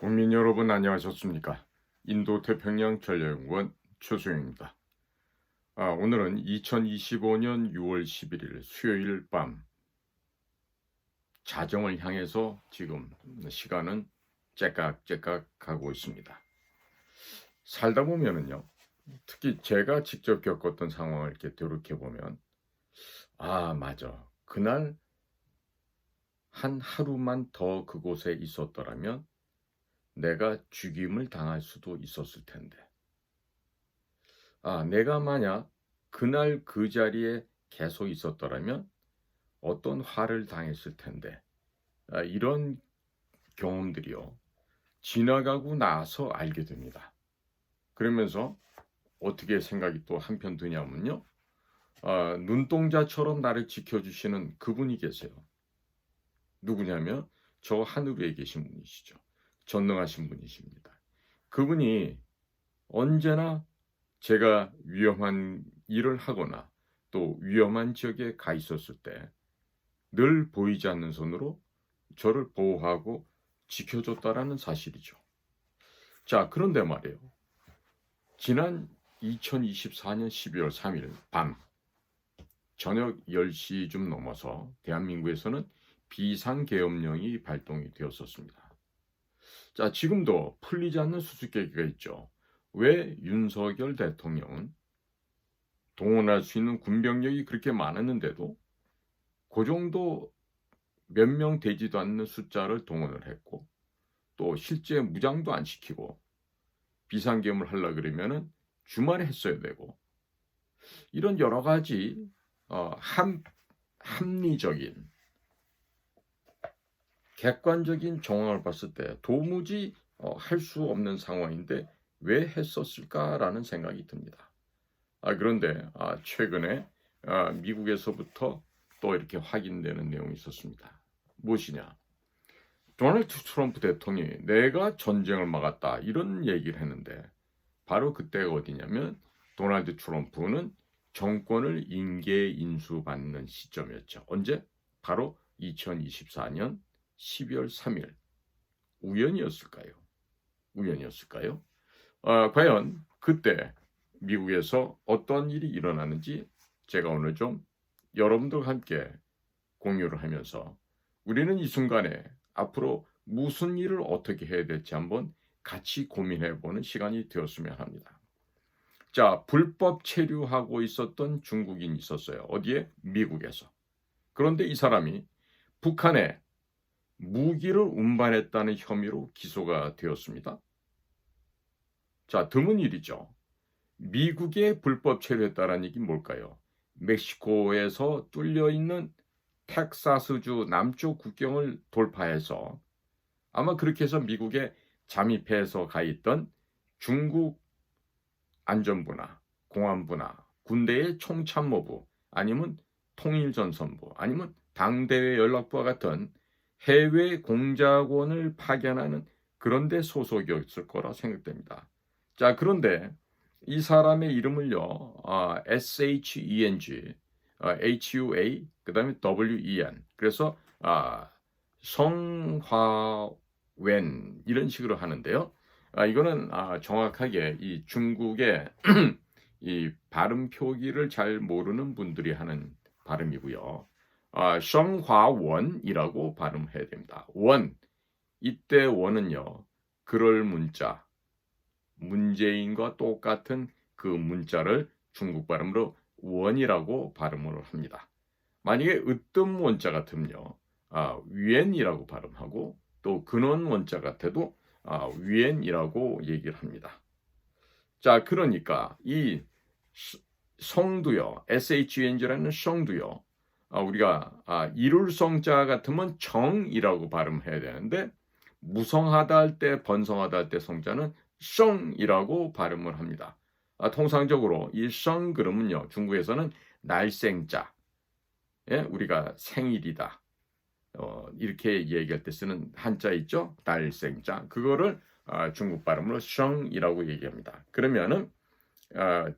국민 여러분 안녕하셨습니까? 인도 태평양 전략연구원 최소영입니다. 오늘은 2025년 6월 11일 수요일 밤 자정을 향해서 지금 시간은 째깍째깍 가고 있습니다. 살다 보면은요, 특히 제가 직접 겪었던 상황을 이렇게 되돌이켜보면 맞아. 그날 한 하루만 더 그곳에 있었더라면 내가 죽임을 당할 수도 있었을 텐데. 내가 만약 그날 그 자리에 계속 있었더라면 어떤 화를 당했을 텐데. 이런 경험들이요. 지나가고 나서 알게 됩니다. 그러면서 어떻게 생각이 또 한편 드냐면요. 눈동자처럼 나를 지켜주시는 그분이 계세요. 누구냐면 저 하늘 위에 계신 분이시죠. 전능하신 분이십니다. 그분이 언제나 제가 위험한 일을 하거나 또 위험한 지역에 가 있었을 때 늘 보이지 않는 손으로 저를 보호하고 지켜줬다라는 사실이죠. 자, 그런데 말이에요. 지난 2024년 12월 3일 밤 저녁 10시쯤 넘어서 대한민국에서는 비상계엄령이 발동이 되었었습니다. 자, 지금도 풀리지 않는 수수께끼가 있죠. 왜 윤석열 대통령은 동원할 수 있는 군병력이 그렇게 많았는데도 그 정도 몇 명 되지도 않는 숫자를 동원을 했고 또 실제 무장도 안 시키고 비상계엄을 하려고 그러면은 주말에 했어야 되고 이런 여러 가지 합리적인 객관적인 정황을 봤을 때 도무지 할 수 없는 상황인데 왜 했었을까라는 생각이 듭니다. 그런데 최근에 미국에서부터 또 이렇게 확인되는 내용이 있었습니다. 무엇이냐? 도널드 트럼프 대통령이 내가 전쟁을 막았다 이런 얘기를 했는데 바로 그때가 어디냐면 도널드 트럼프는 정권을 임계 인수받는 시점이었죠. 언제? 바로 2024년 12월 3일. 우연이었을까요? 우연이었을까요? 과연 그때 미국에서 어떤 일이 일어나는지 제가 오늘 좀 여러분들과 함께 공유를 하면서 우리는 이 순간에 앞으로 무슨 일을 어떻게 해야 될지 한번 같이 고민해 보는 시간이 되었으면 합니다. 자, 불법 체류하고 있었던 중국인이 있었어요. 어디에? 미국에서. 그런데 이 사람이 북한에 무기를 운반했다는 혐의로 기소가 되었습니다. 자, 드문 일이죠. 미국에 불법 체류했다는 얘기 뭘까요? 멕시코에서 뚫려 있는 텍사스주 남쪽 국경을 돌파해서 아마 그렇게 해서 미국에 잠입해서 가 있던 중국 안전부나 공안부나 군대의 총참모부 아니면 통일전선부 아니면 당대회 연락부와 같은 해외 공작원을 파견하는 그런 데 소속이었을 거라 생각됩니다. 자, 그런데 이 사람의 이름을요. SHENG, HUA, 그다음에 WEN. 그래서 성화웬 이런 식으로 하는데요. 이거는 정확하게 이 중국의 이 발음 표기를 잘 모르는 분들이 하는 발음이고요. 성화원이라고 발음해야 됩니다. 원. 이때 원은요. 그럴 문자. 문재인과 똑같은 그 문자를 중국 발음으로 원이라고 발음을 합니다. 만약에 으뜸 원자 같으면요. 위엔이라고 발음하고 또 근원 원자 같아도 위엔이라고 얘기를 합니다. 자, 그러니까 이 성도요. SHENG라는 성도요. 우리가 이룰 성자 같으면 정이라고 발음해야 되는데 무성하다 할 때 번성하다 할 때 성자는 성이라고 발음을 합니다. 통상적으로 이 성 그러면요. 중국에서는 날생자. 예? 우리가 생일이다. 이렇게 얘기할 때 쓰는 한자 있죠? 날생자. 그거를 중국 발음으로 성이라고 얘기합니다. 그러면은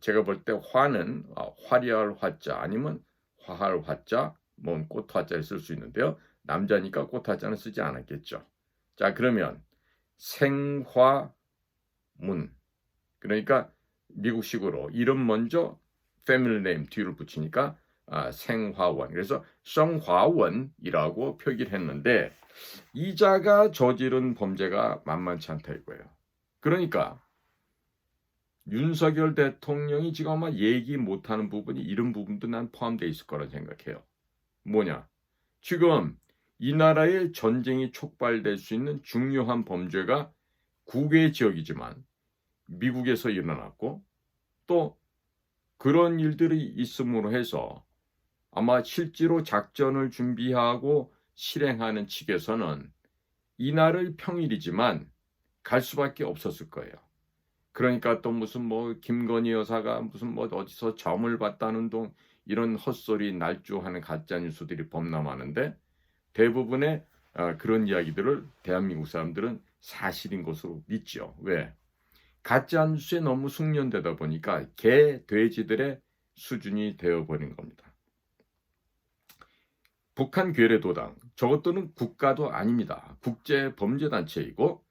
제가 볼 때 화는 화려할 화자 아니면 화할 화자, 뭐 꽃 화자를 쓸 수 있는데요. 남자니까 꽃 화자는 쓰지 않았겠죠. 자, 그러면 생화문. 그러니까 미국식으로 이름 먼저 패밀리 네임 뒤를 붙이니까 생화원. 그래서 성화원이라고 표기를 했는데 이자가 저지른 범죄가 만만치 않다 이거예요. 그러니까 윤석열 대통령이 지금 아마 얘기 못하는 부분이 이런 부분도 난 포함되어 있을 거라 생각해요. 뭐냐? 지금 이 나라에 전쟁이 촉발될 수 있는 중요한 범죄가 국외 지역이지만 미국에서 일어났고 또 그런 일들이 있음으로 해서 아마 실제로 작전을 준비하고 실행하는 측에서는 이날의 평일이지만 갈 수밖에 없었을 거예요. 그러니까 또 무슨 뭐 김건희 여사가 무슨 뭐 어디서 점을 봤다는 둥 이런 헛소리 날조하는 가짜 뉴스들이 범람하는데 대부분의 그런 이야기들을 대한민국 사람들은 사실인 것으로 믿죠. 왜? 가짜 뉴스에 너무 숙련되다 보니까 개, 돼지들의 수준이 되어버린 겁니다. 북한 괴뢰도당 저것들은 국가도 아닙니다. 국제범죄단체이고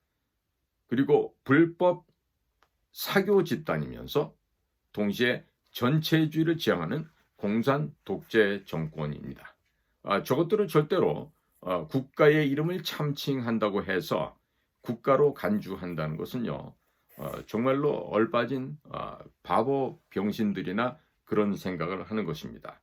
그리고 불법 사교 집단이면서 동시에 전체주의를 지향하는 공산 독재 정권입니다. 저것들은 절대로 국가의 이름을 참칭한다고 해서 국가로 간주한다는 것은요. 정말로 얼빠진 바보 병신들이나 그런 생각을 하는 것입니다.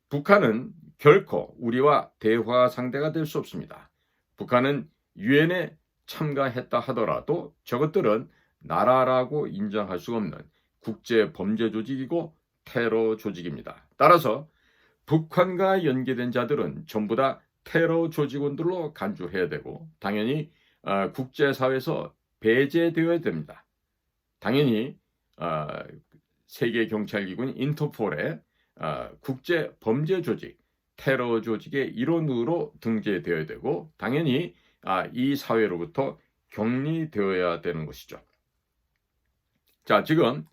북한은 결코 우리와 대화 상대가 될 수 없습니다. 북한은 유엔에 참가했다 하더라도 저것들은 나라라고 인정할 수 없는 국제 범죄 조직이고 테러 조직입니다. 따라서 북한과 연계된 자들은 전부 다 테러 조직원들로 간주해야 되고 당연히 국제사회에서 배제되어야 됩니다. 당연히 세계경찰기구인 인터폴의 국제범죄조직, 테러 조직의 일원으로 등재되어야 되고 당연히 이 사회로부터 격리되어야 되는 것이죠. 자, 지금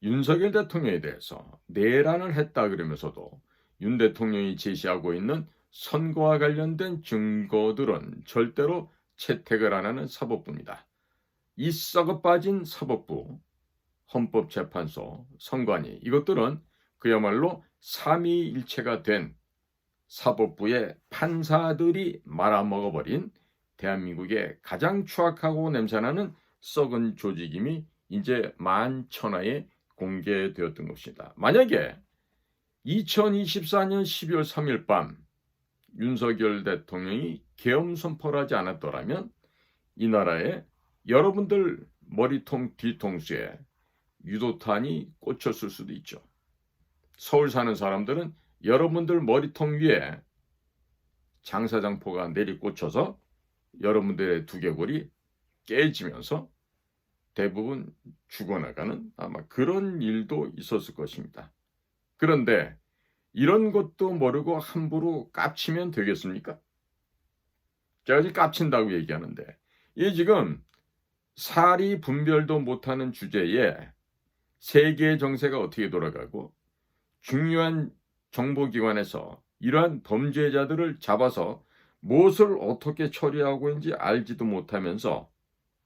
윤석열 대통령에 대해서 내란을 했다 그러면서도 윤 대통령이 제시하고 있는 선거와 관련된 증거들은 절대로 채택을 안 하는 사법부입니다. 이 썩어 빠진 사법부, 헌법재판소, 선관위 이것들은 그야말로 삼위일체가 된 사법부의 판사들이 말아먹어버린 대한민국의 가장 추악하고 냄새나는 썩은 조직임이 이제 만천하에 공개되었던 것입니다. 만약에 2024년 12월 3일 밤 윤석열 대통령이 계엄 선포를 하지 않았더라면 이 나라에 여러분들 머리통 뒤통수에 유도탄이 꽂혔을 수도 있죠. 서울 사는 사람들은 여러분들 머리통 위에 장사장포가 내리꽂혀서 여러분들의 두개골이 깨지면서 대부분 죽어나가는 아마 그런 일도 있었을 것입니다. 그런데 이런 것도 모르고 함부로 깝치면 되겠습니까? 제가 지금 깝친다고 얘기하는데 이게 지금 사리 분별도 못하는 주제에 세계 정세가 어떻게 돌아가고 중요한 정보기관에서 이러한 범죄자들을 잡아서 무엇을 어떻게 처리하고 있는지 알지도 못하면서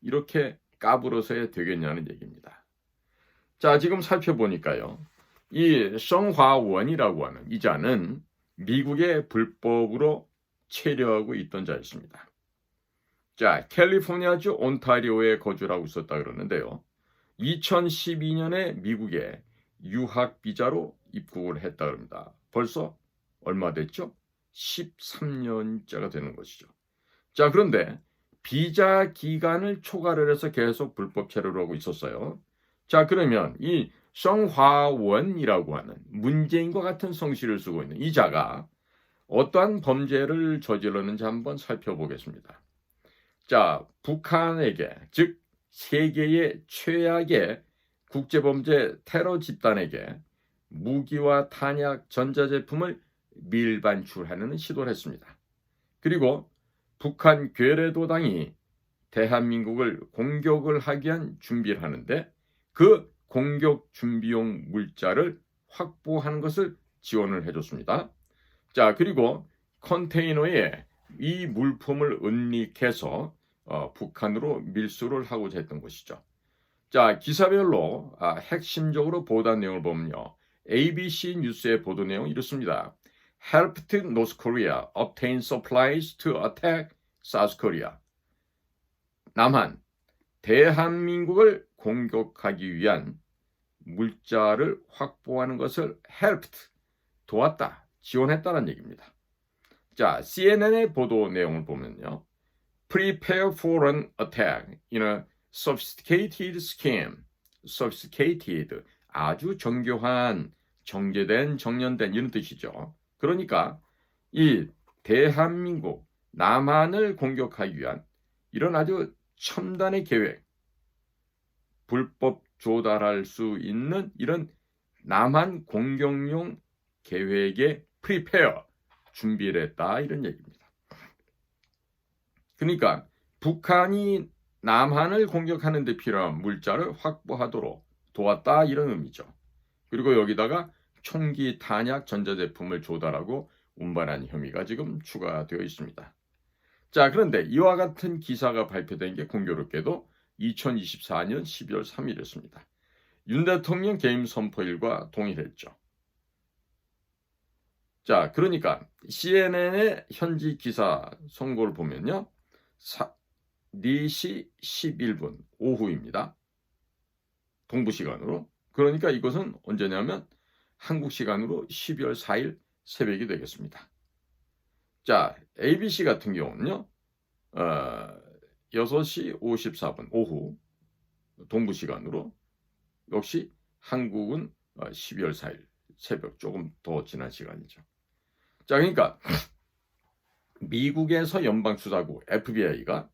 이렇게 까불어서야 되겠냐는 얘기입니다. 자, 지금 살펴보니까요. 이 성화원이라고 하는 이 자는 미국의 불법으로 체류하고 있던 자였습니다. 자, 캘리포니아주 온타리오에 거주를 하고 있었다 그러는데요. 2012년에 미국에 유학 비자로 입국을 했다 그럽니다. 벌써 얼마 됐죠? 13년째가 되는 것이죠. 자, 그런데 비자 기간을 초과를 해서 계속 불법 체류를 하고 있었어요. 자, 그러면 이 성화원이라고 하는 문재인과 같은 성씨를 쓰고 있는 이 자가 어떠한 범죄를 저질렀는지 한번 살펴보겠습니다. 자, 북한에게 즉 세계의 최악의 국제범죄 테러 집단에게 무기와 탄약, 전자제품을 밀반출하는 시도를 했습니다. 그리고 북한 괴뢰도당이 대한민국을 공격을 하기 위한 준비를 하는데 그 공격 준비용 물자를 확보하는 것을 지원을 해줬습니다. 자, 그리고 컨테이너에 이 물품을 은닉해서 북한으로 밀수를 하고자 했던 것이죠. 자, 기사별로 핵심적으로 보도한 내용을 보면요. ABC 뉴스의 보도 내용이 이렇습니다. Helped North Korea obtain supplies to attack South Korea. 남한, 대한민국을 공격하기 위한 물자를 확보하는 것을 helped, 도왔다, 지원했다는 얘기입니다. 자, CNN의 보도 내용을 보면요. Prepare for an attack in a sophisticated scheme. sophisticated, 아주 정교한, 정제된, 정연된 이런 뜻이죠. 그러니까 이 대한민국, 남한을 공격하기 위한 이런 아주 첨단의 계획, 불법 조달할 수 있는 이런 남한 공격용 계획에 prepare, 준비를 했다 이런 얘기입니다. 그러니까 북한이 남한을 공격하는 데 필요한 물자를 확보하도록 도왔다 이런 의미죠. 그리고 여기다가 총기, 탄약, 전자제품을 조달하고 운반한 혐의가 지금 추가되어 있습니다. 자, 그런데 이와 같은 기사가 발표된 게 공교롭게도 2024년 12월 3일이었습니다. 윤 대통령 개임 선포일과 동일했죠. 자, 그러니까 CNN의 현지 기사 선고를 보면요. 4시 11분 오후입니다. 동부 시간으로. 그러니까 이것은 언제냐면 한국 시간으로 12월 4일 새벽이 되겠습니다. 자, ABC 같은 경우는요. 6시 54분 오후 동부 시간으로 역시 한국은 12월 4일 새벽 조금 더 지난 시간이죠. 자, 그러니까 미국에서 연방수사국 FBI가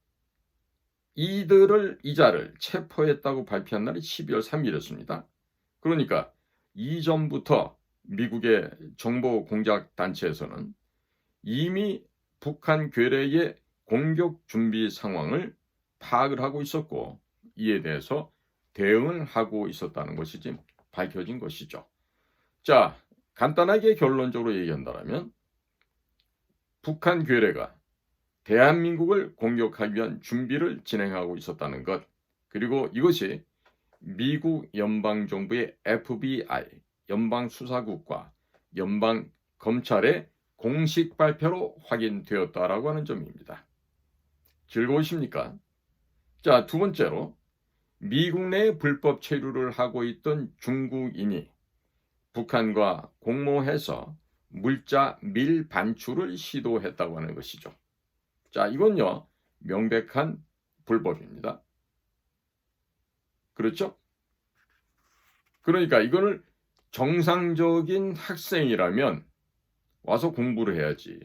이자를 체포했다고 발표한 날이 12월 3일이었습니다. 그러니까 이전부터 미국의 정보 공작 단체에서는 이미 북한 괴뢰의 공격 준비 상황을 파악을 하고 있었고 이에 대해서 대응을 하고 있었다는 것이 지금 밝혀진 것이죠. 자, 간단하게 결론적으로 얘기한다면 북한 괴뢰가 대한민국을 공격하기 위한 준비를 진행하고 있었다는 것, 그리고 이것이 미국 연방정부의 FBI, 연방수사국과 연방검찰의 공식 발표로 확인되었다라고 하는 점입니다. 즐거우십니까? 자, 두 번째로 미국 내에 불법 체류를 하고 있던 중국인이 북한과 공모해서 물자 밀반출을 시도했다고 하는 것이죠. 자, 이건요, 명백한 불법입니다. 그렇죠? 그러니까 이거를 정상적인 학생이라면 와서 공부를 해야지.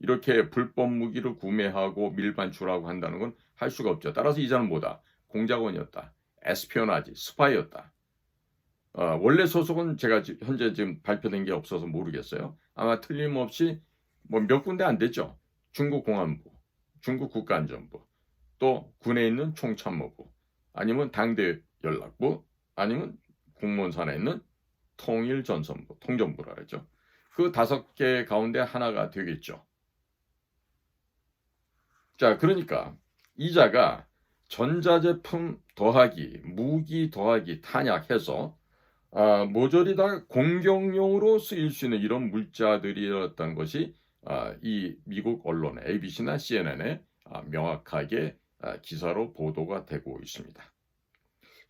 이렇게 불법 무기를 구매하고 밀반출하고 한다는 건 할 수가 없죠. 따라서 이자는 뭐다? 공작원이었다. 에스피오나지, 스파이였다. 원래 소속은 제가 현재 지금 발표된 게 없어서 모르겠어요. 아마 틀림없이 뭐 몇 군데 안 됐죠. 중국 공안부, 중국 국가안전부, 또 군에 있는 총참모부, 아니면 당대 연락부, 아니면 공무원산에 있는 통일전선부, 통전부라 그러죠. 그 5개 가운데 하나가 되겠죠. 자, 그러니까 이자가 전자제품 더하기, 무기 더하기, 탄약해서 모조리 다 공격용으로 쓰일 수 있는 이런 물자들이었던 것이 이 미국 언론 ABC나 CNN에 명확하게 기사로 보도가 되고 있습니다.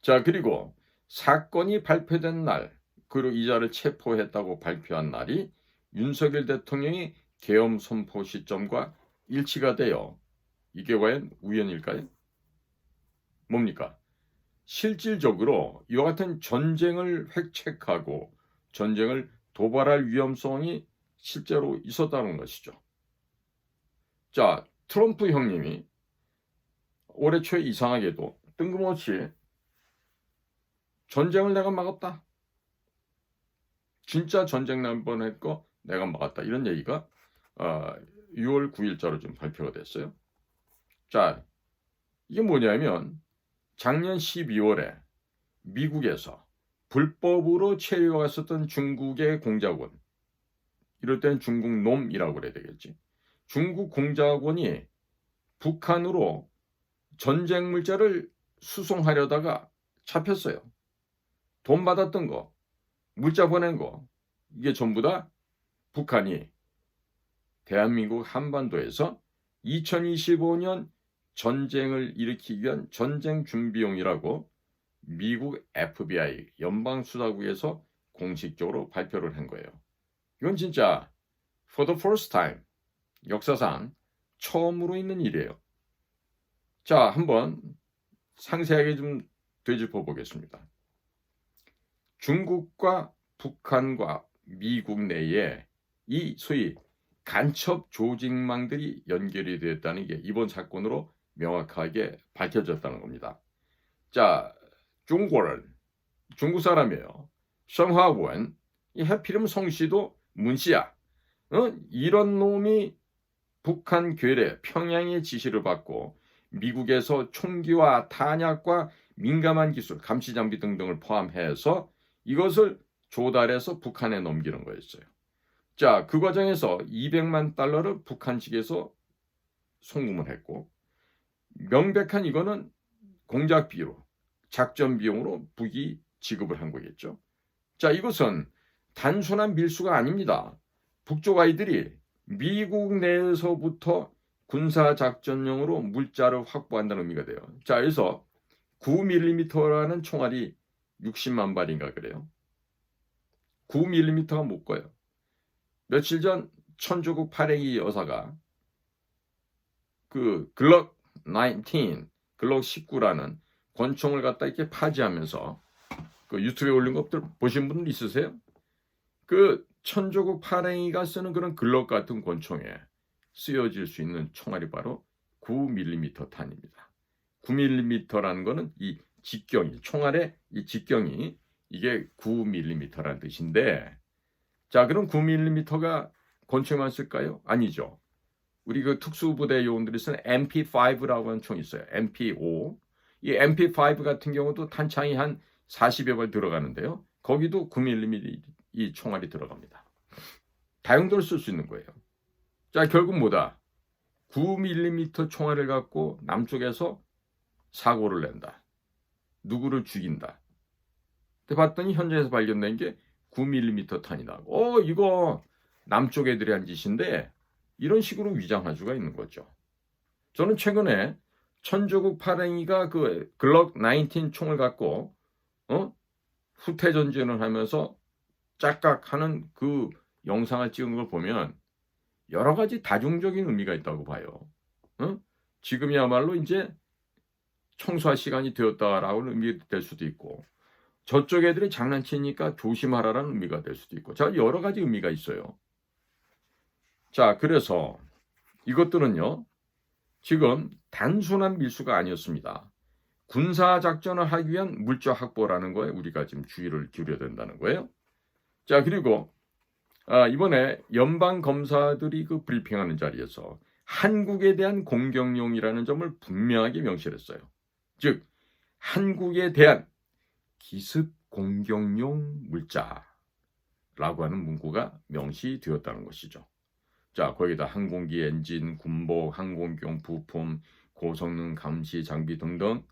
자, 그리고 사건이 발표된 날, 그리고 이자를 체포했다고 발표한 날이 윤석열 대통령이 계엄 선포 시점과 일치가 돼요. 이게 과연 우연일까요? 뭡니까? 실질적으로 이와 같은 전쟁을 획책하고 전쟁을 도발할 위험성이 실제로 있었다는 것이죠. 자, 트럼프 형님이 올해 초에 이상하게도 뜬금없이 전쟁을 내가 막았다. 진짜 전쟁 날 뻔했고 내가 막았다. 이런 얘기가 6월 9일자로 좀 발표가 됐어요. 자, 이게 뭐냐면 작년 12월에 미국에서 불법으로 체류했었던 중국의 공작원, 이럴 때는 중국 놈이라고 그래야 되겠지. 중국 공작원이 북한으로 전쟁 물자를 수송하려다가 잡혔어요. 돈 받았던 거, 물자 보낸 거, 이게 전부 다 북한이 대한민국 한반도에서 2025년 전쟁을 일으키기 위한 전쟁 준비용이라고 미국 FBI 연방수사국에서 공식적으로 발표를 한 거예요. 이건 진짜 for the first time 역사상 처음으로 있는 일이에요. 자, 한번 상세하게 좀 되짚어 보겠습니다. 중국과 북한과 미국 내에 이 소위 간첩 조직망들이 연결이 되었다는 게 이번 사건으로 명확하게 밝혀졌다는 겁니다. 자, 중국 사람이에요. 성화원, 이 해피름 성씨도 문씨야. 이런 놈이 북한 괴뢰 평양의 지시를 받고 미국에서 총기와 탄약과 민감한 기술, 감시 장비 등등을 포함해서 이것을 조달해서 북한에 넘기는 거였어요. 자, 그 과정에서 200만 달러를 북한 측에서 송금을 했고 명백한 이거는 공작비로 작전 비용으로 북이 지급을 한 거겠죠. 자, 이것은 단순한 밀수가 아닙니다. 북쪽 아이들이 미국 내에서부터 군사작전용으로 물자를 확보한다는 의미가 돼요. 자, 그래서 9mm라는 총알이 60만 발인가 그래요. 9mm가 못 가요. 며칠 전 천조국 파랭이 여사가 그 글록 19, 글록 19라는 권총을 갖다 이렇게 파지하면서 그 유튜브에 올린 것들 보신 분 있으세요? 그 천조국 파랭이가 쓰는 그런 글록 같은 권총에 쓰여질 수 있는 총알이 바로 9mm 탄입니다. 9mm라는 거는 이 직경이, 총알의 이 직경이 이게 9mm라는 뜻인데, 자, 그럼 9mm가 권총만 쓸까요? 아니죠. 우리 그 특수부대 요원들이 쓰는 MP5라고 하는 총이 있어요. MP5. 이 MP5 같은 경우도 탄창이 한 40여 발 들어가는데요. 거기도 9mm 이 총알이 들어갑니다. 다용도로 쓸 수 있는 거예요. 자, 결국 뭐다? 9mm 총알을 갖고 남쪽에서 사고를 낸다. 누구를 죽인다. 근데 봤더니 현장에서 발견된 게 9mm 탄이다. 이거 남쪽 애들이 한 짓인데 이런 식으로 위장할 수가 있는 거죠. 저는 최근에 천조국 파랭이가 그 글록 19 총을 갖고 후퇴 전진을 하면서 짝깍하는 그 영상을 찍은 걸 보면 여러 가지 다중적인 의미가 있다고 봐요. 지금이야말로 이제 청소할 시간이 되었다라고 의미가 될 수도 있고 저쪽 애들이 장난치니까 조심하라라는 의미가 될 수도 있고 자, 여러 가지 의미가 있어요. 자, 그래서 이것들은요 지금 단순한 밀수가 아니었습니다. 군사작전을 하기 위한 물자 확보라는 거에 우리가 지금 주의를 기울여야 된다는 거예요. 자, 그리고 이번에 연방검사들이 그 브리핑하는 자리에서 한국에 대한 공격용이라는 점을 분명하게 명시를 했어요. 즉 한국에 대한 기습 공격용 물자라고 하는 문구가 명시되었다는 것이죠. 자, 거기다 항공기 엔진, 군복, 항공기용 부품, 고성능 감시 장비 등등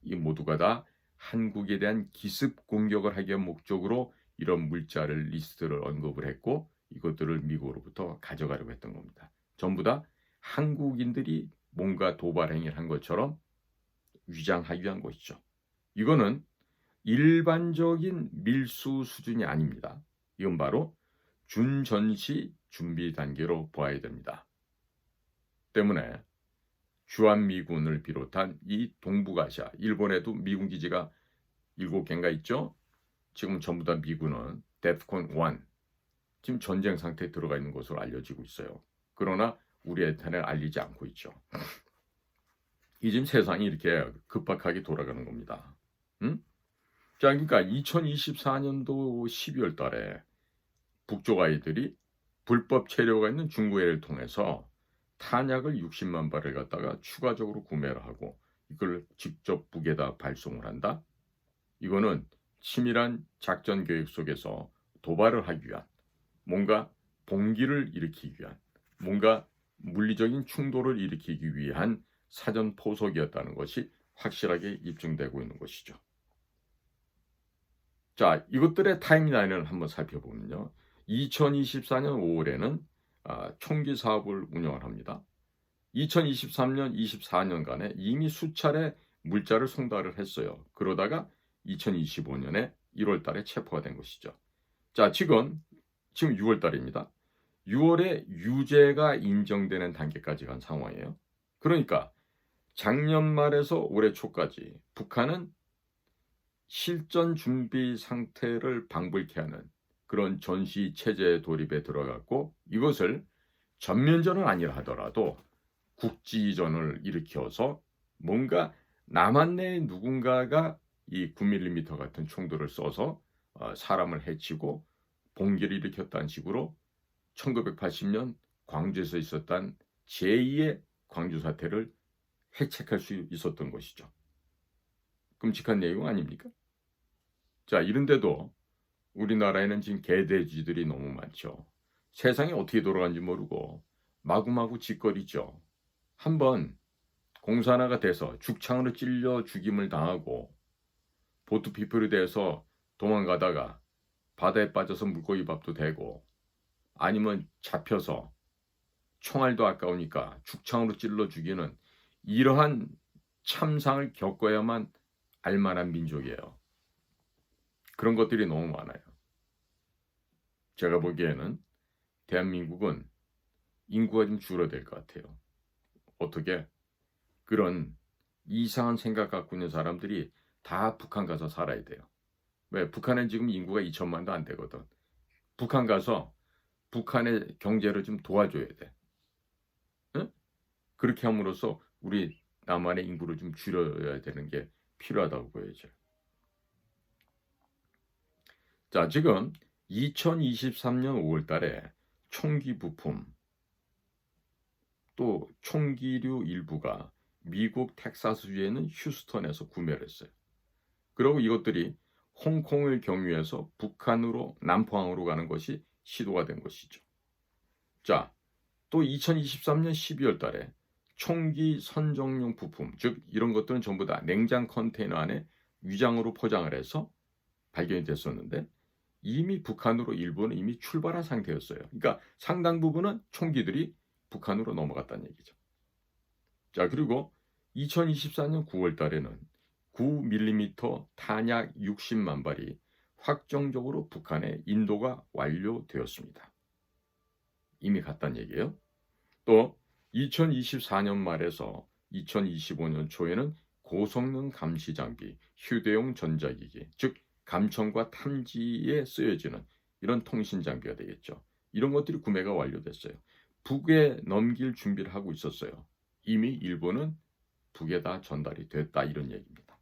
이 모두가 다 한국에 대한 기습 공격을 하기 위한 목적으로 이런 물자를 리스트를 언급을 했고 이것들을 미국으로부터 가져가려고 했던 겁니다. 전부 다 한국인들이 뭔가 도발 행위를 한 것처럼 위장하기 위한 것이죠. 이거는 일반적인 밀수 수준이 아닙니다. 이건 바로 준전시 준비 단계로 봐야 됩니다. 때문에 주한미군을 비롯한 이 동북아시아, 일본에도 미군 기지가 7개인가 있죠? 지금 전부 다 미군은 데프콘 1, 지금 전쟁 상태에 들어가 있는 것으로 알려지고 있어요. 그러나 우리한테는 알리지 않고 있죠. 이 지금 세상이 이렇게 급박하게 돌아가는 겁니다. 자, 그러니까 2024년도 12월 달에 북쪽 아이들이 불법 체류가 있는 중국해를 통해서 탄약을 60만 발을 갖다가 추가적으로 구매를 하고 이걸 직접 북에다 발송을 한다. 이거는 치밀한 작전 계획 속에서 도발을 하기 위한 뭔가 봉기를 일으키기 위한 뭔가 물리적인 충돌을 일으키기 위한 사전 포석이었다는 것이 확실하게 입증되고 있는 것이죠. 자, 이것들의 타임라인을 한번 살펴보면요. 2024년 5월에는 총기 사업을 운영을 합니다. 2023년, 24년간에 이미 수차례 물자를 송달을 했어요. 그러다가 2025년에 1월 달에 체포가 된 것이죠. 자, 지금 6월 달입니다. 6월에 유죄가 인정되는 단계까지 간 상황이에요. 그러니까 작년 말에서 올해 초까지 북한은 실전 준비 상태를 방불케 하는 그런 전시 체제 돌입에 들어갔고, 이것을 전면전은 아니라 하더라도 국지전을 일으켜서 뭔가 남한 내 누군가가 이 9mm 같은 총들을 써서 사람을 해치고 봉기를 일으켰다는 식으로 1980년 광주에서 있었던 제2의 광주 사태를 회책할 수 있었던 것이죠. 끔찍한 내용 아닙니까? 자, 이런데도 우리나라에는 지금 개돼지들이 너무 많죠. 세상이 어떻게 돌아가는지 모르고 마구마구 짓거리죠. 한번 공산화가 돼서 죽창으로 찔려 죽임을 당하고 보트피플이 돼서 도망가다가 바다에 빠져서 물고기 밥도 되고, 아니면 잡혀서 총알도 아까우니까 죽창으로 찔러 죽이는 이러한 참상을 겪어야만 알만한 민족이에요. 그런 것들이 너무 많아요. 제가 보기에는 대한민국은 인구가 좀 줄어들 것 같아요. 어떻게? 그런 이상한 생각 갖고 있는 사람들이 다 북한 가서 살아야 돼요. 왜? 북한은 지금 인구가 2천만도 안 되거든. 북한 가서 북한의 경제를 좀 도와줘야 돼. 응? 그렇게 함으로써 우리 남한의 인구를 좀 줄여야 되는 게 필요하다고 보여져요. 자, 지금 2023년 5월 달에 총기 부품, 또 총기류 일부가 미국 텍사스주에 있는 휴스턴에서 구매를 했어요. 그리고 이것들이 홍콩을 경유해서 북한으로 남포항으로 가는 것이 시도가 된 것이죠. 자, 또 2023년 12월 달에 총기 선정용 부품, 즉 이런 것들은 전부 다 냉장 컨테이너 안에 위장으로 포장을 해서 발견이 됐었는데, 이미 북한으로 일본은 이미 출발한 상태였어요. 그러니까 상당 부분은 총기들이 북한으로 넘어갔다는 얘기죠. 자, 그리고 2024년 9월 달에는 9mm 탄약 60만 발이 확정적으로 북한에 인도가 완료되었습니다. 이미 갔다는 얘기예요. 또 2024년 말에서 2025년 초에는 고성능 감시 장비, 휴대용 전자기기, 즉 감청과 탐지에 쓰여지는 이런 통신 장비가 되겠죠. 이런 것들이 구매가 완료됐어요. 북에 넘길 준비를 하고 있었어요. 이미 일본은 북에 다 전달이 됐다, 이런 얘기입니다.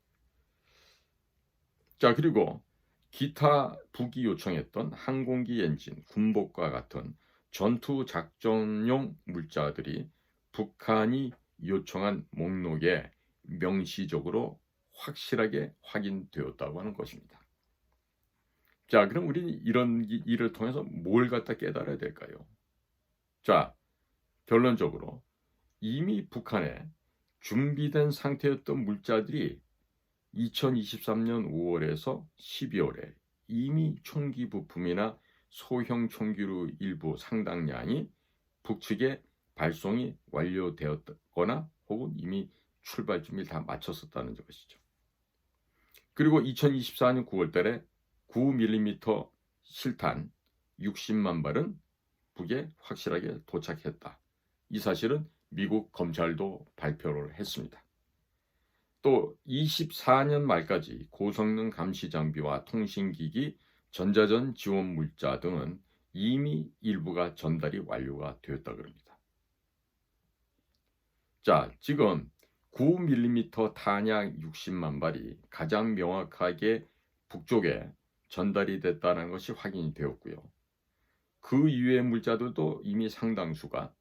자, 그리고 기타 북이 요청했던 항공기 엔진, 군복과 같은 전투 작전용 물자들이 북한이 요청한 목록에 명시적으로 확실하게 확인되었다고 하는 것입니다. 자, 그럼 우리는 이런 일을 통해서 뭘 갖다 깨달아야 될까요? 자, 결론적으로 이미 북한에 준비된 상태였던 물자들이 2023년 5월에서 12월에 이미 총기 부품이나 소형 총기류 일부 상당량이 북측에 발송이 완료되었거나 혹은 이미 출발 준비를 다 마쳤었다는 것이죠. 그리고 2024년 9월 달에 9mm 실탄 60만 발은 북에 확실하게 도착했다. 이 사실은 미국 검찰도 발표를 했습니다. 또 24년 말까지 고성능 감시 장비와 통신기기, 전자전 지원 물자 등은 이미 일부가 전달이 완료가 되었다 그럽니다. 자, 지금 9mm 탄약 60만 발이 가장 명확하게 북쪽에 전달이 됐다는 것이 확인이 되었고요. 그 이외의 물자들도 이미 상당수가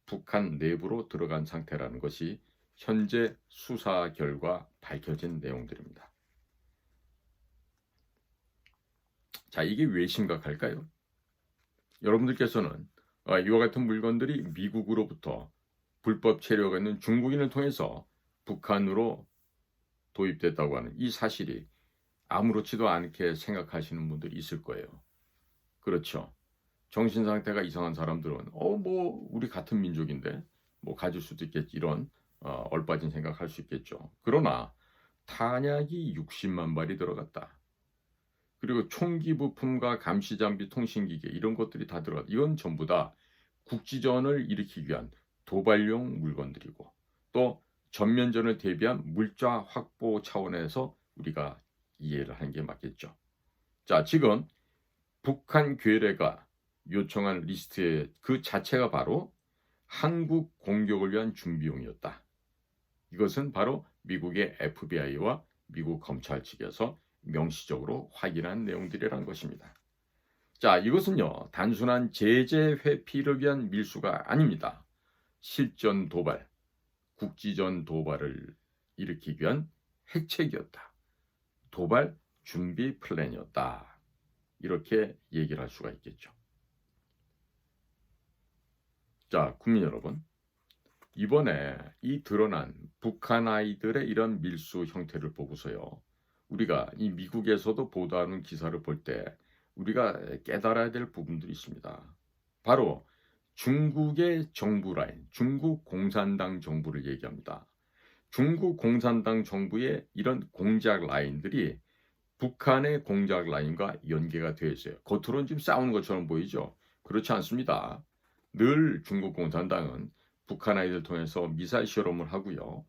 북한 내부로 들어간 상태라는 것이 현재 수사 결과 밝혀진 내용들입니다. 자, 이게 왜 심각할까요? 여러분들께서는 이와 같은 물건들이 미국으로부터 불법 체류가 있는 중국인을 통해서 북한으로 도입됐다고 하는 이 사실이 아무렇지도 않게 생각하시는 분들이 있을 거예요. 그렇죠. 정신 상태가 이상한 사람들은 뭐 우리 같은 민족인데 뭐 가질 수도 있겠지 이런 얼빠진 생각할 수 있겠죠. 그러나 탄약이 60만 발이 들어갔다. 그리고 총기 부품과 감시 장비, 통신기계 이런 것들이 다 들어갔다. 이건 전부 다 국지전을 일으키기 위한 도발용 물건들이고 또 전면전을 대비한 물자 확보 차원에서 우리가 이해를 하는 게 맞겠죠. 자, 지금 북한 괴뢰가 요청한 리스트의 그 자체가 바로 한국 공격을 위한 준비용이었다. 이것은 바로 미국의 FBI와 미국 검찰 측에서 명시적으로 확인한 내용들이라는 것입니다. 자, 이것은요, 단순한 제재 회피를 위한 밀수가 아닙니다. 실전 도발, 국지전 도발을 일으키기 위한 핵책이었다. 도발 준비 플랜이었다. 이렇게 얘기를 할 수가 있겠죠. 자, 국민 여러분, 이번에 이 드러난 북한 아이들의 이런 밀수 형태를 보고서요, 우리가 이 미국에서도 보도하는 기사를 볼 때 우리가 깨달아야 될 부분들이 있습니다. 바로 중국의 정부 라인, 중국 공산당 정부를 얘기합니다. 중국 공산당 정부의 이런 공작 라인들이 북한의 공작 라인과 연계가 되어 있어요. 겉으로는 지금 싸우는 것처럼 보이죠? 그렇지 않습니다. 늘 중국 공산당은 북한 아이들 통해서 미사일 실험을 하고요.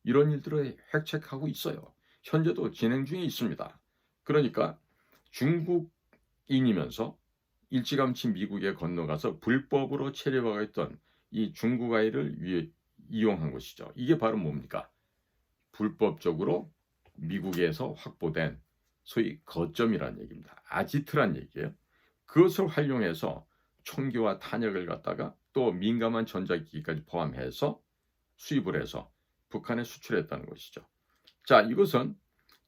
이런 일들을 획책하고 있어요. 현재도 진행 중에 있습니다. 그러니까 중국인이면서 일찌감치 미국에 건너가서 불법으로 체류가 있던 이 중국 아이를 이용한 것이죠. 이게 바로 뭡니까? 불법적으로 미국에서 확보된 소위 거점이라는 얘기입니다. 아지트란 얘기예요. 그것을 활용해서 총기와 탄약을 갖다가 또 민감한 전자기기까지 포함해서 수입을 해서 북한에 수출했다는 것이죠. 자, 이것은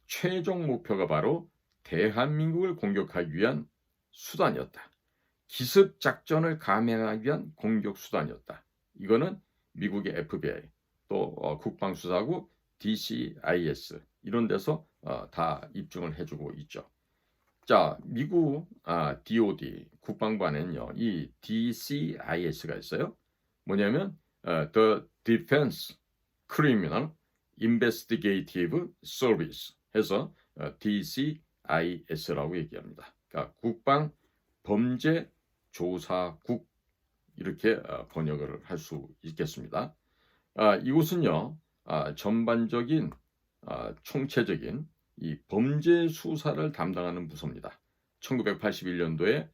최종 목표가 바로 대한민국을 공격하기 위한 수단이었다. 기습 작전을 감행하기 위한 공격 수단이었다. 이거는 미국의 FBI 또 국방수사국 DCIS 이런 데서 다 입증을 해주고 있죠. 자, 미국 DOD 국방부 안에는요, 이 DCIS가 있어요. 뭐냐면 The Defense Criminal Investigative Service 해서 DCIS라고 얘기합니다. 그러니까 국방 범죄 조사국 이렇게 번역을 할 수 있겠습니다. 이곳은요, 전반적인 총체적인 이 범죄 수사를 담당하는 부서입니다. 1981년도에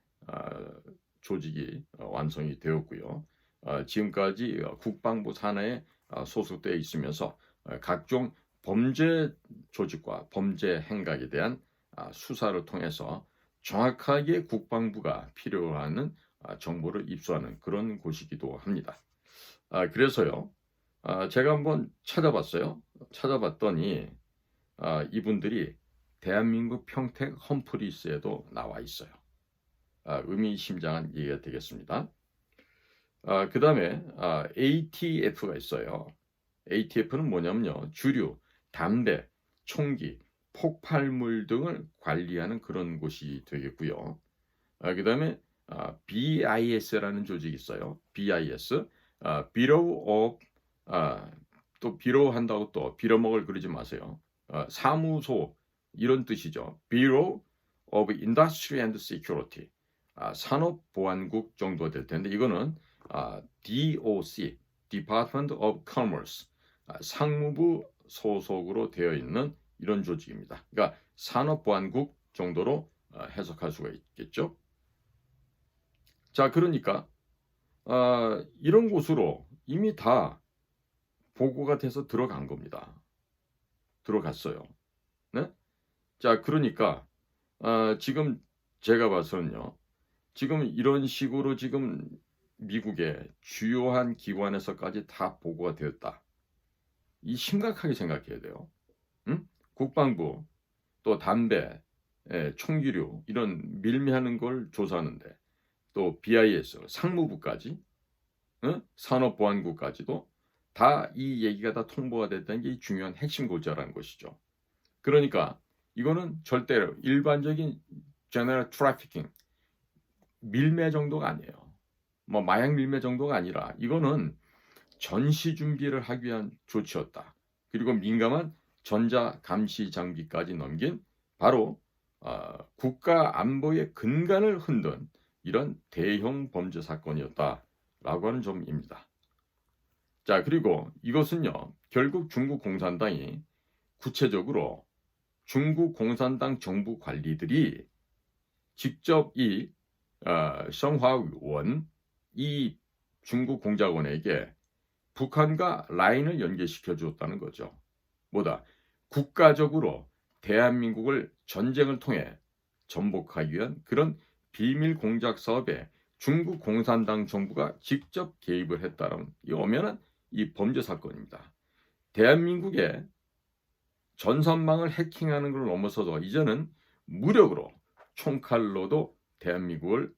조직이 완성이 되었고요. 지금까지 국방부 산하에 소속되어 있으면서 각종 범죄 조직과 범죄 행각에 대한 수사를 통해서 정확하게 국방부가 필요로 하는 정보를 입수하는 그런 곳이기도 합니다. 그래서요, 제가 한번 찾아봤어요. 찾아봤더니 이분들이 대한민국 평택 험프리스에도 나와 있어요. 의미심장한 얘기가 되겠습니다. 그 다음에 ATF가 있어요. ATF는 뭐냐면요, 주류, 담배, 총기, 폭발물 등을 관리하는 그런 곳이 되겠고요. 그 다음에 BIS라는 조직이 있어요. BIS, Bureau of, 또 빌어한다고 또 빌어먹을 그러지 마세요. 사무소 이런 뜻이죠. Bureau of Industry and Security, 산업보안국 정도 될 텐데 이거는 DOC, Department of Commerce, 상무부 소속으로 되어 있는 이런 조직입니다. 그러니까 산업보안국 정도로 해석할 수가 있겠죠. 자, 그러니까 이런 곳으로 이미 다 보고가 돼서 들어간 겁니다. 들어갔어요. 네? 자, 그러니까 지금 제가 봐서는요, 지금 이런 식으로 지금 미국의 주요한 기관에서까지 다 보고가 되었다. 이 심각하게 생각해야 돼요. 응? 국방부, 또 담배, 총기류 이런 밀매하는 걸 조사하는데 또 BIS, 상무부까지, 응? 산업보안국까지도 다 이 얘기가 다 통보가 됐다는 게 중요한 핵심 고자라는 것이죠. 그러니까 이거는 절대로 일반적인 제너럴 트래피킹 밀매 정도가 아니에요. 뭐 마약 밀매 정도가 아니라 이거는 전시 준비를 하기 위한 조치였다. 그리고 민감한 전자 감시 장비까지 넘긴 바로 국가 안보의 근간을 흔든 이런 대형 범죄 사건이었다라고 하는 점입니다. 자, 그리고 이것은요, 결국 중국 공산당이 구체적으로 중국 공산당 정부 관리들이 직접 이 성화원 이 중국 공작원에게 북한과 라인을 연계시켜 주었다는 거죠. 뭐다? 국가적으로 대한민국을 전쟁을 통해 전복하기 위한 그런 비밀 공작 사업에 중국 공산당 정부가 직접 개입을 했다는 이 엄연한 이 범죄 사건입니다. 대한민국의 전선망을 해킹하는 걸 넘어서서 이제는 무력으로 총칼로도 대한민국을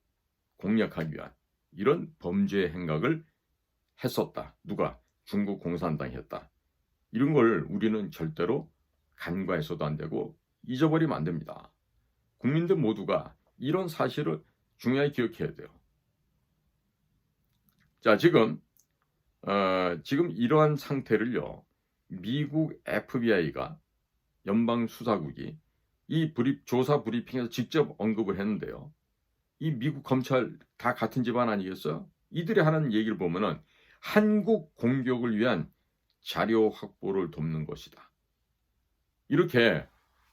공략하기 위한 이런 범죄 행각을 했었다. 누가? 중국 공산당이 했다. 이런 걸 우리는 절대로 간과해서도 안 되고 잊어버리면 안 됩니다. 국민들 모두가 이런 사실을 중요하게 기억해야 돼요. 자, 지금 이러한 상태를요, 미국 FBI가 연방수사국이 이 조사 브리핑에서 직접 언급을 했는데요. 이 미국 검찰 다 같은 집안 아니겠어요? 이들이 하는 얘기를 보면은 한국 공격을 위한 자료 확보를 돕는 것이다. 이렇게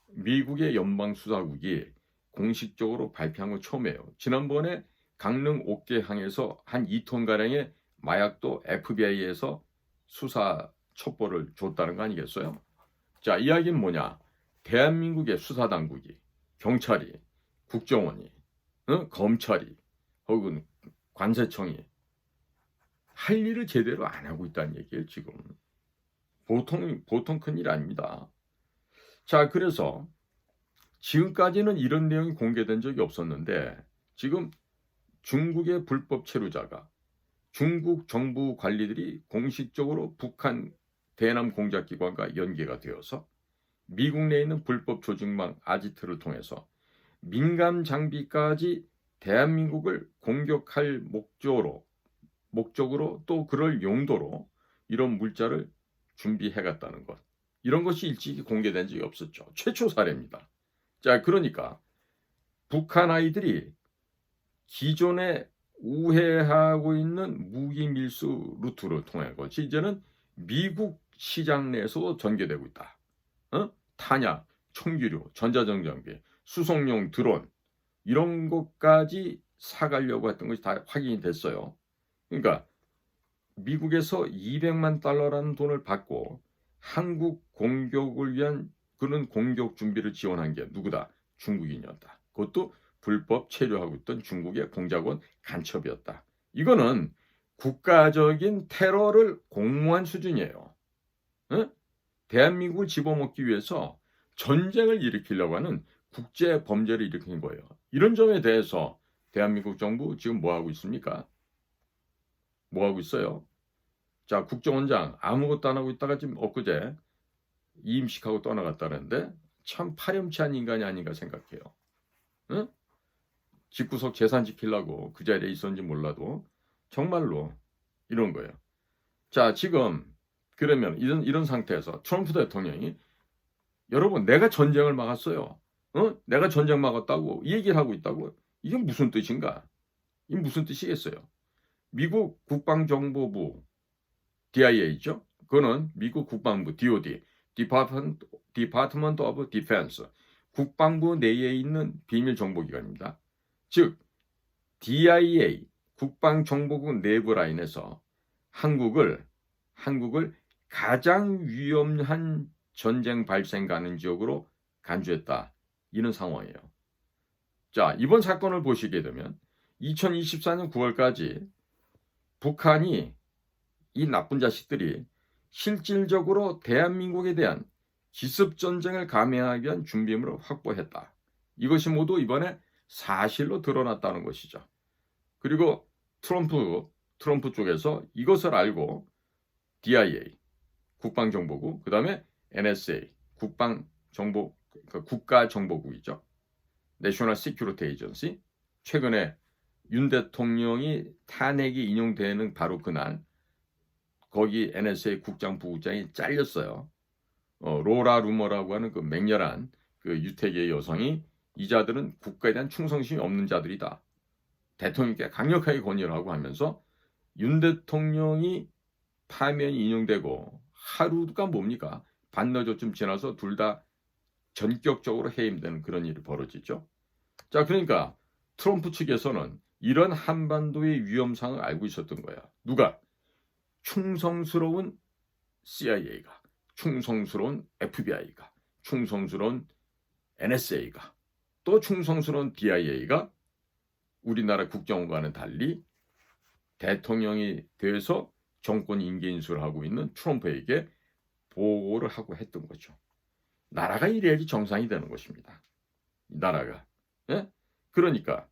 미국의 연방수사국이 공식적으로 발표한 건 처음이에요. 지난번에 강릉 옥계항에서 한 2톤가량의 마약도 FBI에서 수사 첩보를 줬다는 거 아니겠어요? 자, 이야기는 뭐냐? 대한민국의 수사당국이, 경찰이, 국정원이, 검찰이, 혹은 관세청이 할 일을 제대로 안 하고 있다는 얘기예요, 지금. 보통 큰일 아닙니다. 자, 그래서 지금까지는 이런 내용이 공개된 적이 없었는데 지금 중국의 불법 체류자가 중국 정부 관리들이 공식적으로 북한 대남 공작기관과 연계가 되어서 미국 내에 있는 불법 조직망 아지트를 통해서 민감 장비까지 대한민국을 공격할 목적으로 또 그럴 용도로 이런 물자를 준비해갔다는 것. 이런 것이 일찍이 공개된 적이 없었죠. 최초 사례입니다. 자, 그러니까 북한 아이들이 기존에 우회하고 있는 무기 밀수 루트를 통한 것이 이제는 미국 시장 내에서도 전개되고 있다. 탄약, 총기류, 전자전장비, 수송용 드론 이런 것까지 사가려고 했던 것이 다 확인이 됐어요. 그러니까 미국에서 200만 달러라는 돈을 받고 한국 공격을 위한 그런 공격 준비를 지원한 게 누구다? 중국인이었다. 그것도 불법 체류하고 있던 중국의 공작원 간첩이었다. 이거는 국가적인 테러를 공모한 수준이에요. 대한민국을 집어먹기 위해서 전쟁을 일으키려고 하는 국제 범죄를 일으킨 거예요. 이런 점에 대해서 대한민국 정부 지금 뭐 하고 있습니까? 뭐 하고 있어요? 자, 국정원장 아무것도 안 하고 있다가 지금 엊그제 이임식하고 떠나갔다는데 참 파렴치한 인간이 아닌가 생각해요. 응? 집구석 재산 지키려고 그 자리에 있었는지 몰라도 정말로 이런 거예요. 자, 지금 그러면 이런 상태에서 트럼프 대통령이 여러분 내가 전쟁을 막았어요. 내가 전쟁 막았다고 이 얘기를 하고 있다고. 이게 무슨 뜻인가? 이게 무슨 뜻이겠어요? 미국 국방정보부 DIA죠. 그거는 미국 국방부 DOD, Department of Defense, 국방부 내에 있는 비밀 정보기관입니다. 즉 DIA 국방정보국 내부 라인에서 한국을 가장 위험한 전쟁 발생 가능 지역으로 간주했다. 이런 상황이에요. 자, 이번 사건을 보시게 되면 2024년 9월까지 북한이 이 나쁜 자식들이 실질적으로 대한민국에 대한 기습전쟁을 감행하기 위한 준비물을 확보했다. 이것이 모두 이번에 사실로 드러났다는 것이죠. 그리고 트럼프 쪽에서 이것을 알고 DIA 국방정보국, 그 다음에 NSA 국가정보국이죠. National Security Agency. 최근에 윤 대통령이 탄핵이 인용되는 바로 그날 거기 NSA 국장 부국장이 잘렸어요. 로라 루머라고 하는 그 맹렬한 그 유태계의 여성이 이 자들은 국가에 대한 충성심이 없는 자들이다. 대통령께 강력하게 건의를 하고 하면서 윤 대통령이 파면이 인용되고 하루가 뭡니까? 반나절쯤 지나서 둘 다 전격적으로 해임되는 그런 일이 벌어지죠. 자, 그러니까 트럼프 측에서는 이런 한반도의 위험성을 알고 있었던 거야. 누가? 충성스러운 CIA가, 충성스러운 FBI가, 충성스러운 NSA가, 또 충성스러운 DIA가 우리나라 국정원과는 달리 대통령이 돼서 정권 임기 인수를 하고 있는 트럼프에게 보고를 하고 했던 거죠. 나라가 이래야지 정상이 되는 것입니다. 나라가. 예? 그러니까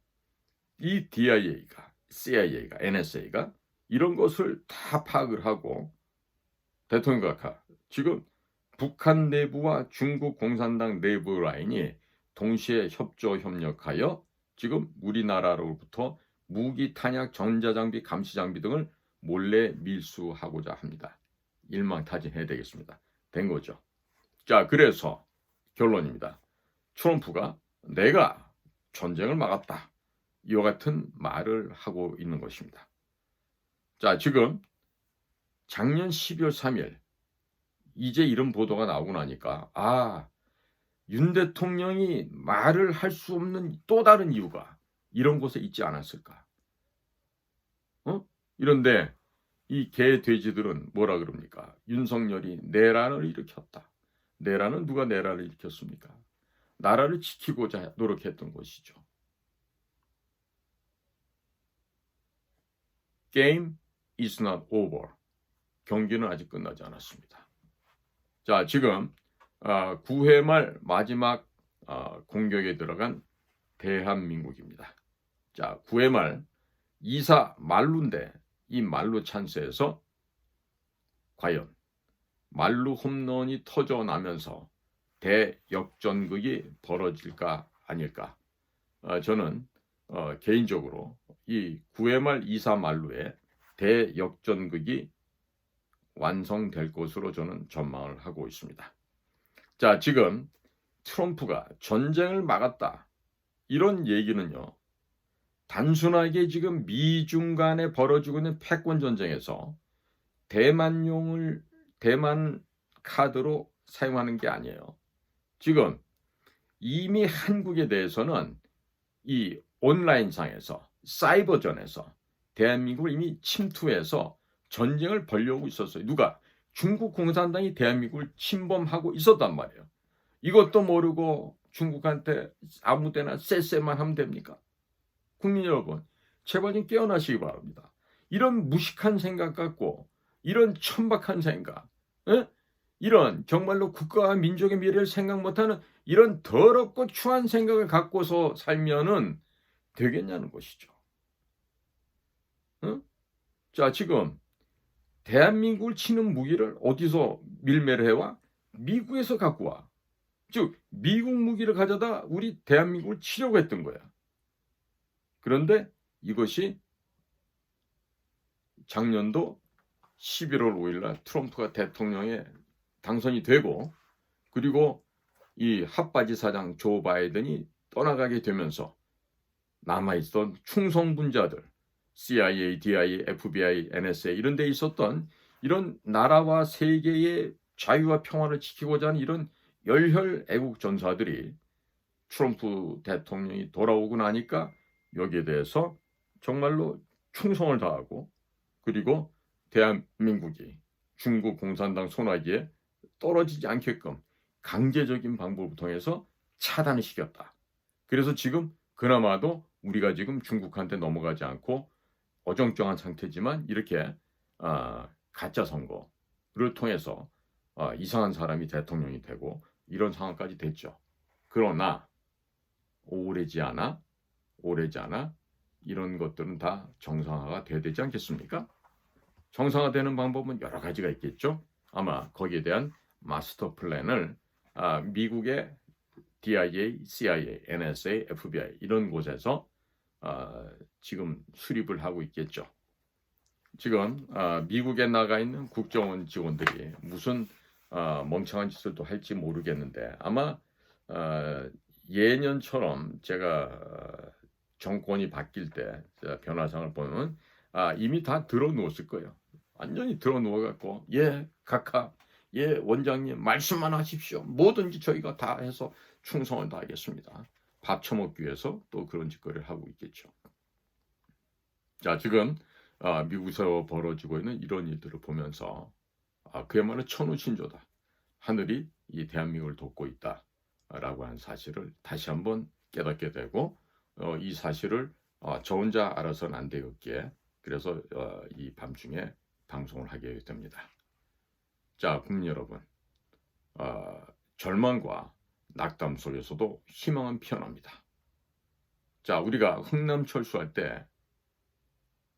이 DIA가, CIA가, NSA가 이런 것을 다 파악을 하고 대통령과 지금 북한 내부와 중국 공산당 내부 라인이 동시에 협조 협력하여 지금 우리나라로부터 무기, 탄약, 전자장비, 감시장비 등을 몰래 밀수하고자 합니다. 일망타진해야 되겠습니다. 된 거죠. 자, 그래서 결론입니다. 트럼프가 내가 전쟁을 막았다. 이와 같은 말을 하고 있는 것입니다. 자, 지금 작년 12월 3일 이제 이런 보도가 나오고 나니까 윤 대통령이 말을 할 수 없는 또 다른 이유가 이런 곳에 있지 않았을까? 이런데 이 개 돼지들은 뭐라 그럽니까? 윤석열이 내란을 일으켰다. 내란은 누가 내란을 일으켰습니까? 나라를 지키고자 노력했던 것이죠. Game is not over. 경기는 아직 끝나지 않았습니다. 자, 지금 9회 말 마지막 공격에 들어간 대한민국입니다. 자, 9회 말 2사 말루인데 이 말루 찬스에서 과연 말루 홈런이 터져나면서 대역전극이 벌어질까 아닐까? 저는 개인적으로 이 9회 말 2사 말루의 대역전극이 완성될 것으로 저는 전망을 하고 있습니다. 자, 지금 트럼프가 전쟁을 막았다. 이런 얘기는요. 단순하게 지금 미중 간에 벌어지고 있는 패권 전쟁에서 대만 카드로 사용하는 게 아니에요. 지금 이미 한국에 대해서는 이 온라인상에서 사이버전에서 대한민국을 이미 침투해서 전쟁을 벌려고 있었어요. 누가? 중국 공산당이 대한민국을 침범하고 있었단 말이에요. 이것도 모르고 중국한테 아무데나 쎄쎄만 하면 됩니까? 국민 여러분, 제발 좀 깨어나시기 바랍니다. 이런 무식한 생각 갖고 이런 천박한 생각, 이런 정말로 국가와 민족의 미래를 생각 못하는 이런 더럽고 추한 생각을 갖고서 살면은 되겠냐는 것이죠. 자, 지금 대한민국을 치는 무기를 어디서 밀매를 해와? 미국에서 갖고 와. 즉 미국 무기를 가져다 우리 대한민국을 치려고 했던 거야. 그런데 이것이 작년도 11월 5일 날 트럼프가 대통령에 당선이 되고 그리고 이 핫바지 사장 조 바이든이 떠나가게 되면서 남아있던 충성분자들 CIA, DIA, FBI, NSA 이런 데 있었던 이런 나라와 세계의 자유와 평화를 지키고자 하는 이런 열혈 애국 전사들이 트럼프 대통령이 돌아오고 나니까 여기에 대해서 정말로 충성을 다하고 그리고 대한민국이 중국 공산당 손아귀에 떨어지지 않게끔 강제적인 방법을 통해서 차단을 시켰다. 그래서 지금 그나마도 우리가 지금 중국한테 넘어가지 않고 어정쩡한 상태지만 이렇게 가짜 선거를 통해서 이상한 사람이 대통령이 되고 이런 상황까지 됐죠. 그러나 오래지 않아 이런 것들은 다 정상화가 돼야 되지 않겠습니까? 정상화되는 방법은 여러 가지가 있겠죠. 아마 거기에 대한 마스터 플랜을 미국의 DIA, CIA, NSA, FBI 이런 곳에서 지금 수립을 하고 있겠죠. 지금 미국에 나가 있는 국정원 직원들이 무슨 멍청한 짓을 또 할지 모르겠는데 아마 예년처럼 제가 정권이 바뀔 때 변화상을 보면 이미 다 들어누웠을 거예요. 완전히 들어누워갖고 각하 원장님 말씀만 하십시오. 뭐든지 저희가 다 해서 충성을 다하겠습니다. 밥 처먹기 위해서 또 그런 짓거리를 하고 있겠죠. 자, 지금 미국에서 벌어지고 있는 이런 일들을 보면서 그야말로 천우신조다. 하늘이 이 대한민국을 돕고 있다라고 하는 사실을 다시 한번 깨닫게 되고 이 사실을 저 혼자 알아서는 안 되겠기에 그래서 이 밤중에 방송을 하게 됩니다. 자, 국민 여러분, 절망과 낙담 속에서도 희망은 피어납니다. 자, 우리가 흥남 철수할 때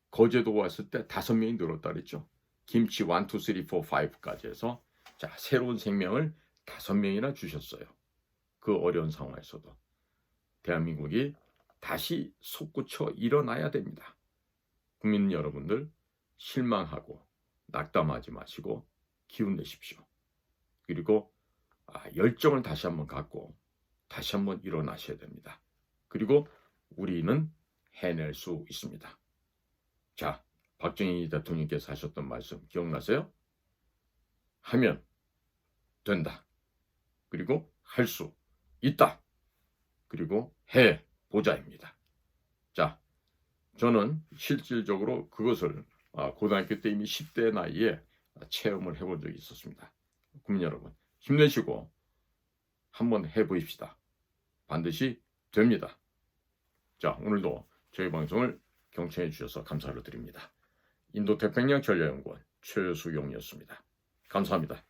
거제도 왔을 때 5명이 늘었다 그랬죠. 김치 1, 2, 3, 4, 5까지 해서 자, 새로운 생명을 5명이나 주셨어요. 그 어려운 상황에서도 대한민국이 다시 솟구쳐 일어나야 됩니다. 국민 여러분들 실망하고 낙담하지 마시고 기운 내십시오. 그리고 열정을 다시 한번 갖고 다시 한번 일어나셔야 됩니다. 그리고 우리는 해낼 수 있습니다. 자, 박정희 대통령께서 하셨던 말씀 기억나세요? 하면 된다. 그리고 할 수 있다. 그리고 해보자입니다. 자, 저는 실질적으로 그것을 고등학교 때 이미 10대 나이에 체험을 해본 적이 있었습니다. 국민 여러분, 힘내시고 한번 해보십시다. 반드시 됩니다. 자, 오늘도 저희 방송을 경청해 주셔서 감사를 드립니다. 인도 태평양 전략연구원 최수용이었습니다. 감사합니다.